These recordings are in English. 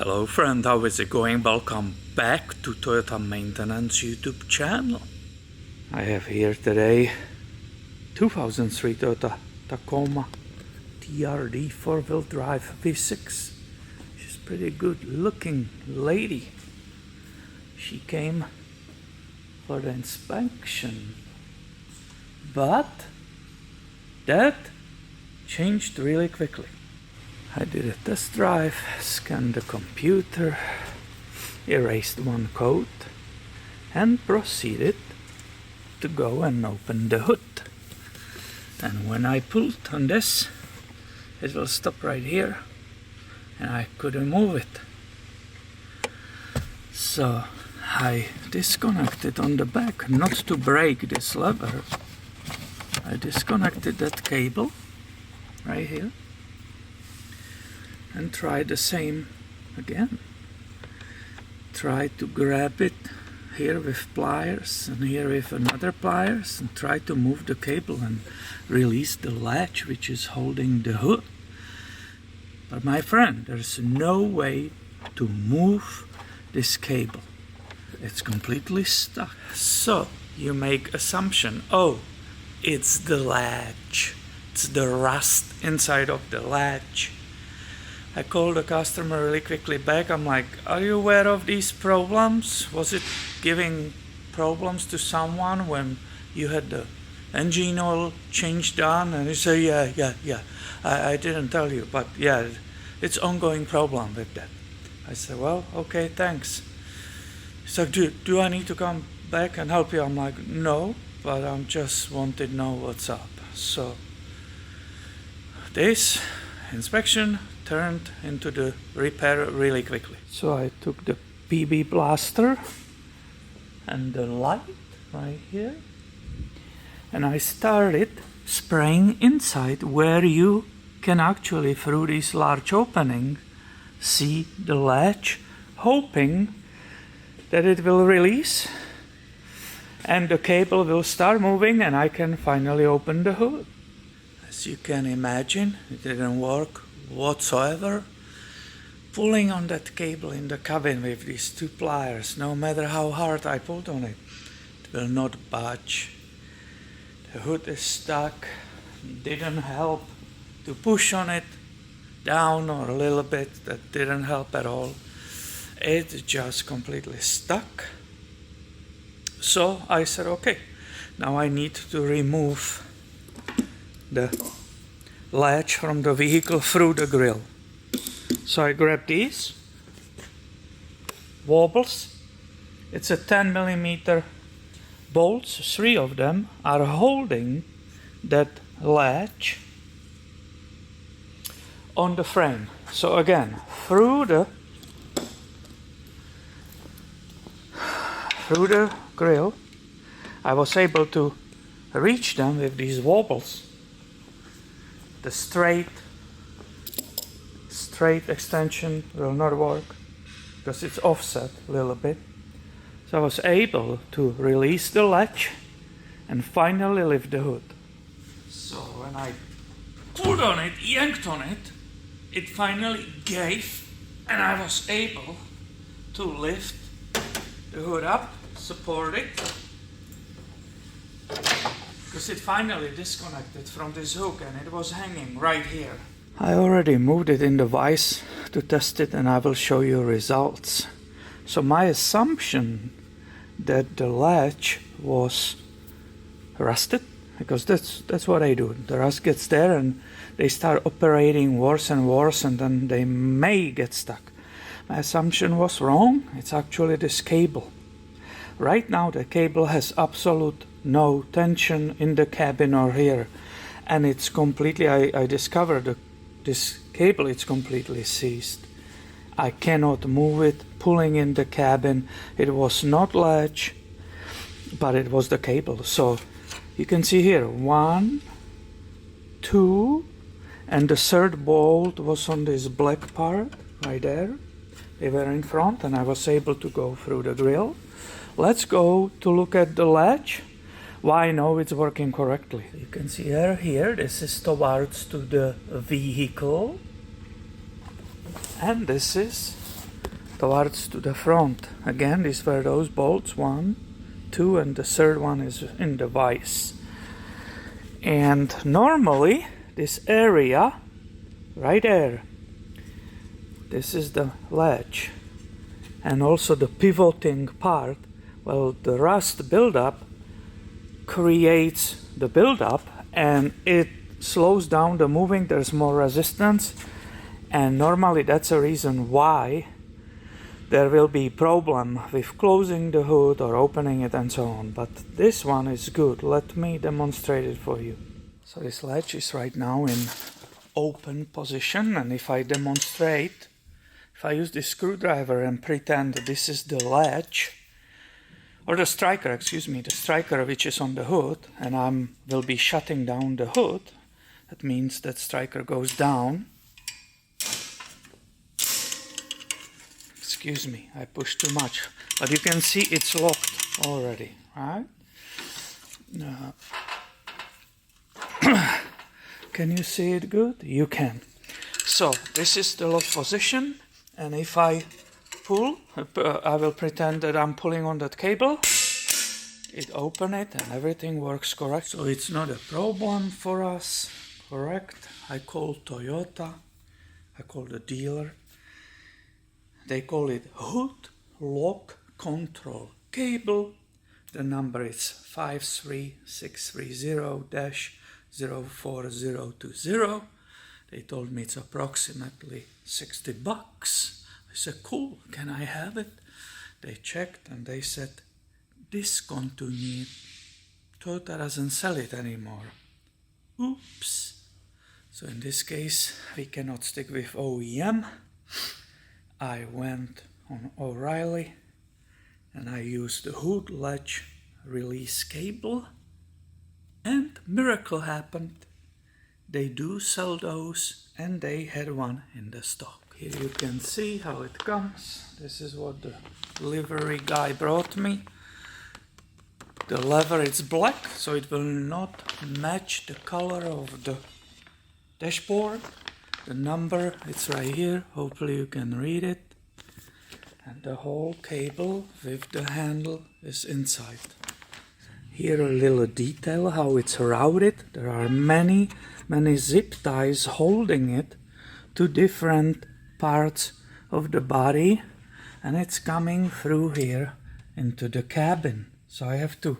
Hello friend, how is it going? Welcome back to Toyota Maintenance YouTube channel. I have here today 2003 Toyota Tacoma TRD 4-wheel drive V6. She's a pretty good looking lady. She came for the inspection, but that changed really quickly. I did a test drive, scanned the computer, erased one code, and proceeded to go and open the hood. And when I pulled on this, it will stop right here, and I couldn't move it. So I disconnected on the back, not to break this lever. I disconnected that cable right here and try the same again. Try to grab it here with pliers and here with another pliers and try to move the cable and release the latch which is holding the hood. But my friend, there's no way to move this cable. It's completely stuck. So you make assumption, oh, it's the latch. It's the rust inside of the latch. I called the customer really quickly back. I'm like, are you aware of these problems? Was it giving problems to someone when you had the engine oil change done? And he said, yeah. I didn't tell you, but yeah, it's ongoing problem with that. I said, well, okay, thanks. He said, do I need to come back and help you? I'm like, no, but I just wanted to know what's up. So this inspection turned into the repair really quickly. So I took the PB blaster and the light right here, and I started spraying inside where you can actually, through this large opening, see the latch, hoping that it will release and the cable will start moving and I can finally open the hood. As you can imagine, it didn't work whatsoever. Pulling on that cable in the cabin with these two pliers, no matter how hard I pulled on it, it will not budge. The hood is stuck. Didn't help to push on it down or a little bit. That didn't help at all. It's just completely stuck. So I said, okay, now I need to remove the latch from the vehicle through the grill. So I grabbed these wobbles. It's a 10mm bolts. 3 of them are holding that latch on the frame. So again, through the grill, I was able to reach them with these wobbles. The straight extension will not work because it's offset a little bit. So I was able to release the latch and finally lift the hood. So when I pulled on it, yanked on it, it finally gave and I was able to lift the hood up, support it, because it finally disconnected from this hook and it was hanging right here. I already moved it in the vise to test it and I will show you results. So my assumption that the latch was rusted, because that's what I do. The rust gets there and they start operating worse and worse and then they may get stuck. My assumption was wrong. It's actually this cable. Right now the cable has absolute no tension in the cabin or here, and it's completely, I discovered this cable, it's completely seized. I cannot move it, pulling in the cabin. It was not latch, but it was the cable. So you can see here 1, 2, and the third bolt was on this black part right there. They were in front and I was able to go through the grill. Let's go to look at the latch. Why I know it's working correctly. You can see here, this is towards to the vehicle, and this is towards to the front. Again, these were those bolts, 1, 2, and the third one is in the vise. And normally this area right there, this is the latch, and also the pivoting part. Well, the rust buildup creates the buildup and it slows down the moving. There's more resistance, and normally that's a reason why there will be problem with closing the hood or opening it and so on. But this one is good. Let me demonstrate it for you. So this latch is right now in open position, and if I demonstrate, if I use this screwdriver and pretend that this is the latch, or the striker, excuse me, the striker which is on the hood, and I will be shutting down the hood, that means that striker goes down. Excuse me, I pushed too much, but you can see it's locked already, right? Can you see it good? You can. So this is the lock position, and if I pull, I will pretend that I'm pulling on that cable. It open it and everything works correct. So it's not a problem for us, correct? I call Toyota, I call the dealer. They call it hood lock control cable. The number is 53630-04020. They told me it's approximately $60. I said, cool, can I have it? They checked and they said, discontinued. Toyota doesn't sell it anymore. Oops. So in this case, we cannot stick with OEM. I went on O'Reilly and I used the hood latch release cable, and miracle happened. They do sell those, and they had one in the stock. Here you can see how it comes. This is what the delivery guy brought me. The lever is black, so it will not match the color of the dashboard. The number, it's right here, hopefully you can read it. And the whole cable with the handle is inside. Here a little detail how it's routed. There are many zip ties holding it to different parts of the body, and it's coming through here into the cabin. So I have to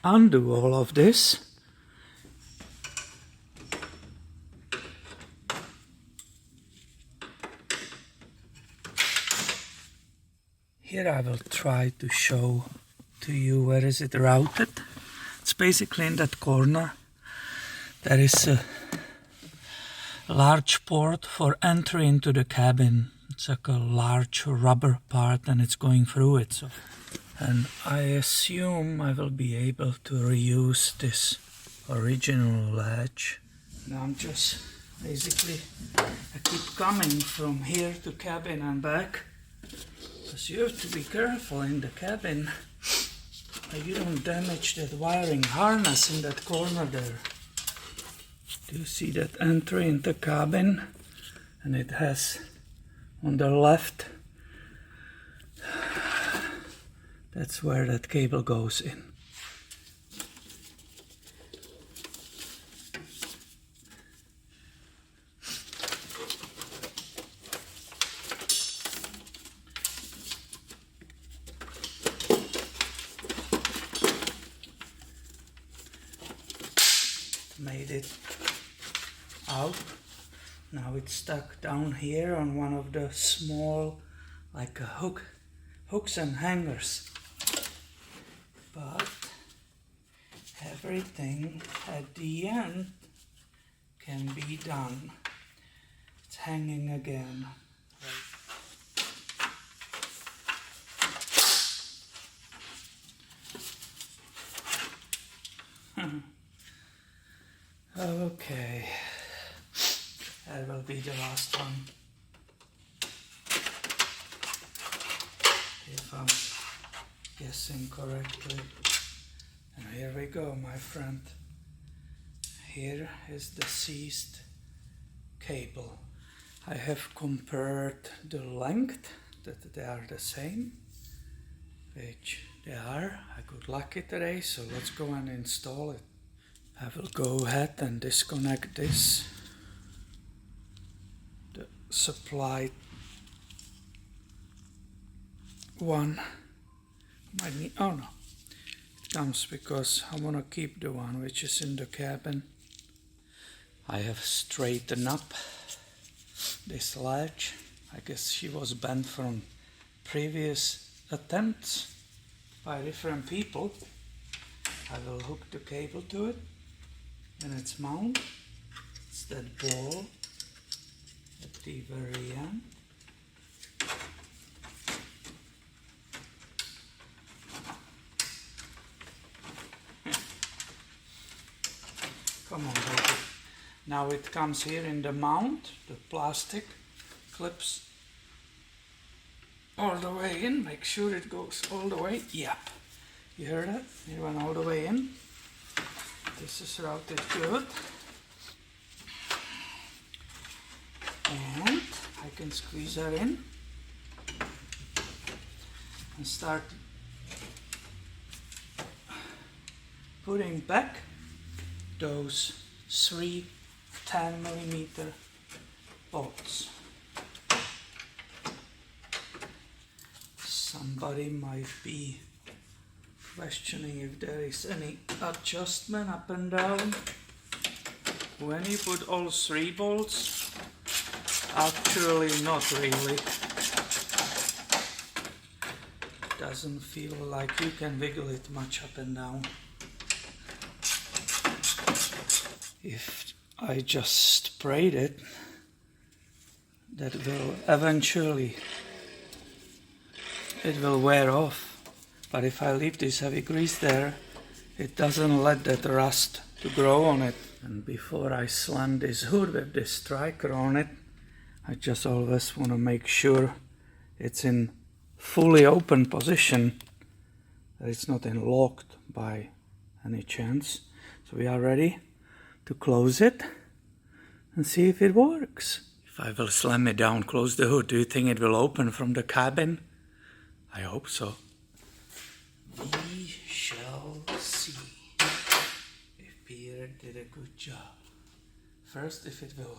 undo all of this. Here I will try to show to you where is it routed. It's basically in that corner. There is a large port for entry into the cabin. It's like a large rubber part and it's going through it. And I assume I will be able to reuse this original latch. Now I'm just basically, I keep coming from here to cabin and back. Because you have to be careful in the cabin that you don't damage that wiring harness in that corner there. Do you see that entry in the cabin? And it has on the left, that's where that cable goes in. Made it out. Now it's stuck down here on one of the small, like a hooks and hangers. But everything at the end can be done. It's hanging again. Okay, that will be the last one. If I'm guessing correctly. And here we go, my friend. Here is the seized cable. I have compared the length that they are the same, which they are. I got lucky today, so let's go and install it. I will go ahead and disconnect this. The supply one might need, oh no, it comes because I want to keep the one which is in the cabin. I have straightened up this latch. I guess she was bent from previous attempts by different people. I will hook the cable to it and its mount. It's that ball at the very end. Come on, baby. Now it comes here in the mount, the plastic clips all the way in. Make sure it goes all the way. Yep. You heard that? It went all the way in. This is routed good. And I can squeeze that in and start putting back those 3 10mm bolts. Somebody might be questioning if there is any adjustment up and down. When you put all 3 bolts, actually not really. Doesn't feel like you can wiggle it much up and down. If I just sprayed it, that will eventually, it will wear off. But if I leave this heavy grease there, it doesn't let that rust to grow on it. And before I slam this hood with this striker on it, I just always want to make sure it's in fully open position, that it's not locked by any chance. So we are ready to close it and see if it works. If I will slam it down, close the hood, do you think it will open from the cabin? I hope so. We shall see if Peter did a good job. First, if it will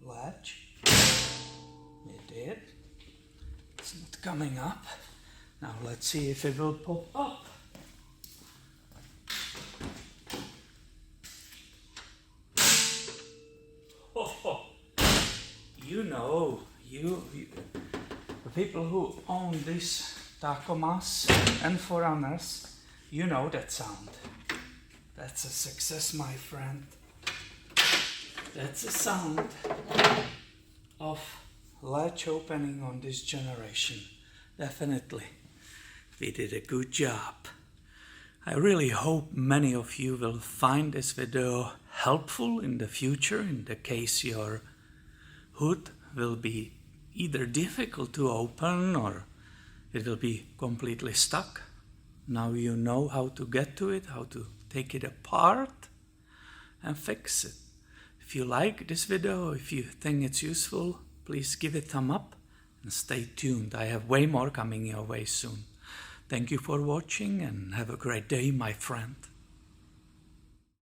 latch. It did. It's not coming up. Now let's see if it will pop up. You know, the people who own these Tacomas and Forerunners, you know that sound. That's a success, my friend. That's a sound of latch opening on this generation. Definitely. We did a good job. I really hope many of you will find this video helpful in the future, in the case your hood will be either difficult to open or it will be completely stuck. Now you know how to get to it, how to take it apart and fix it. If you like this video, if you think it's useful, please give it a thumb up and stay tuned. I have way more coming your way soon. Thank you for watching and have a great day, my friend.